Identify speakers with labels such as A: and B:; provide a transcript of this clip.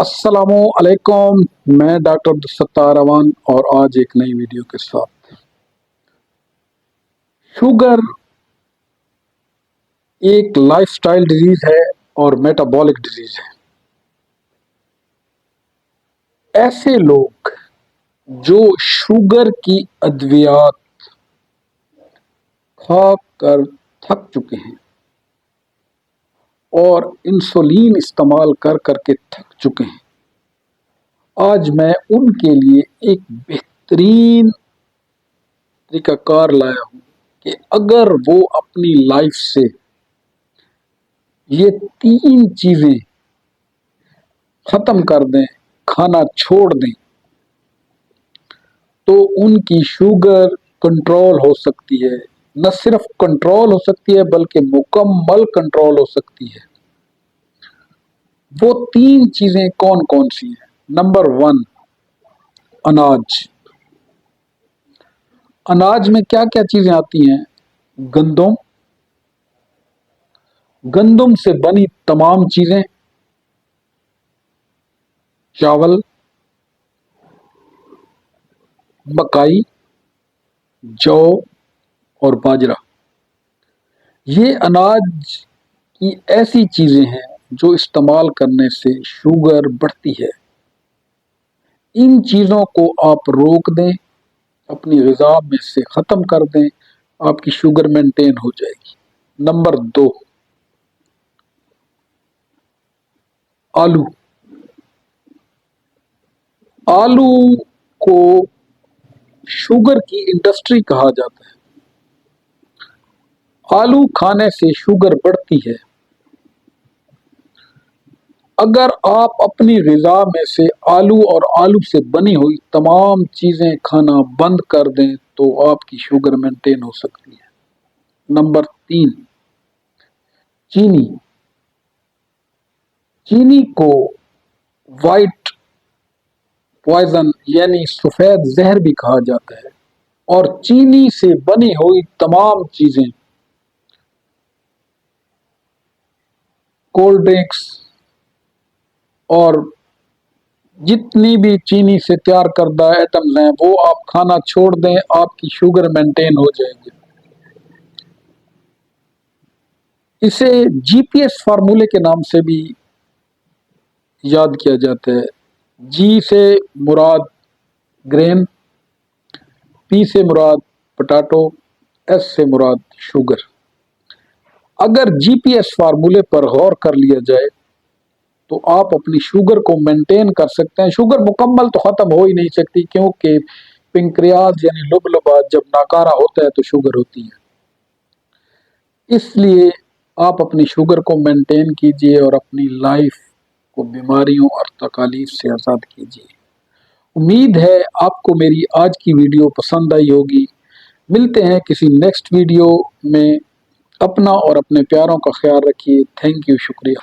A: السلام علیکم، میں ڈاکٹر عبدالستار اوان اور آج ایک نئی ویڈیو کے ساتھ۔ شوگر ایک لائف سٹائل ڈیزیز ہے اور میٹابولک ڈیزیز ہے۔ ایسے لوگ جو شوگر کی ادویات کھا کر تھک چکے ہیں اور انسولین استعمال کر کر کے تھک چکے ہیں، آج میں ان کے لیے ایک بہترین طریقہ کار لایا ہوں کہ اگر وہ اپنی لائف سے یہ 3 چیزیں ختم کر دیں، کھانا چھوڑ دیں، تو ان کی شوگر کنٹرول ہو سکتی ہے۔ نہ صرف کنٹرول ہو سکتی ہے بلکہ مکمل کنٹرول ہو سکتی ہے۔ وہ 3 چیزیں کون کون سی ہیں؟ نمبر 1، اناج۔ اناج میں کیا کیا چیزیں آتی ہیں؟ گندم سے بنی تمام چیزیں، چاول، مکئی، جو اور باجرہ۔ یہ اناج کی ایسی چیزیں ہیں جو استعمال کرنے سے شوگر بڑھتی ہے۔ ان چیزوں کو آپ روک دیں، اپنی غذا میں سے ختم کر دیں، آپ کی شوگر مینٹین ہو جائے گی۔ نمبر 2، آلو۔ آلو کو شوگر کی انڈسٹری کہا جاتا ہے۔ آلو کھانے سے شوگر بڑھتی ہے۔ اگر آپ اپنی غذا میں سے آلو اور آلو سے بنی ہوئی تمام چیزیں کھانا بند کر دیں تو آپ کی شوگر مینٹین ہو سکتی ہے۔ نمبر 3، چینی۔ چینی کو وائٹ پوائزن یعنی سفید زہر بھی کہا جاتا ہے، اور چینی سے بنی ہوئی تمام چیزیں، کولڈ ڈرنکس اور جتنی بھی چینی سے تیار کردہ آئٹمز ہیں وہ آپ کھانا چھوڑ دیں، آپ کی شوگر مینٹین ہو جائے گی۔ اسے GPS فارمولے کے نام سے بھی یاد کیا جاتا ہے۔ جی سے مراد گرین، پی سے مراد پوٹیٹو، ایس سے مراد شوگر۔ اگر GPS فارمولے پر غور کر لیا جائے تو آپ اپنی شوگر کو مینٹین کر سکتے ہیں۔ شوگر مکمل تو ختم ہو ہی نہیں سکتی، کیونکہ پنکریاس یعنی لبلبات جب ناکارہ ہوتا ہے تو شوگر ہوتی ہے۔ اس لیے آپ اپنی شوگر کو مینٹین کیجیے اور اپنی لائف کو بیماریوں اور تکالیف سے آزاد کیجیے۔ امید ہے آپ کو میری آج کی ویڈیو پسند آئی ہوگی۔ ملتے ہیں کسی نیکسٹ ویڈیو میں۔ اپنا اور اپنے پیاروں کا خیال رکھیے۔ تھینک یو، شکریہ۔